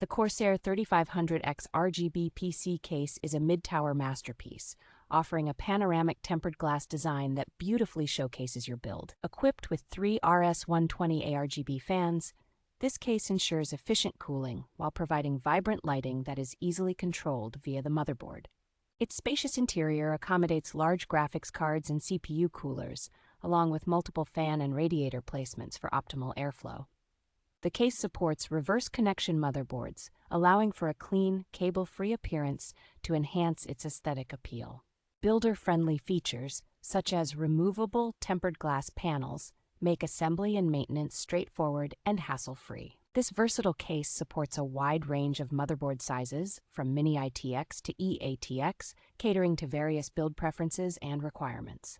The CORSAIR 3500X RGB PC case is a mid-tower masterpiece, offering a panoramic tempered glass design that beautifully showcases your build. Equipped with 3 RS120 ARGB fans, this case ensures efficient cooling while providing vibrant lighting that is easily controlled via the motherboard. Its spacious interior accommodates large graphics cards and CPU coolers, along with multiple fan and radiator placements for optimal airflow. The case supports reverse connection motherboards, allowing for a clean, cable-free appearance to enhance its aesthetic appeal. Builder-friendly features, such as removable tempered glass panels, make assembly and maintenance straightforward and hassle-free. This versatile case supports a wide range of motherboard sizes, from Mini-ITX to EATX, catering to various build preferences and requirements.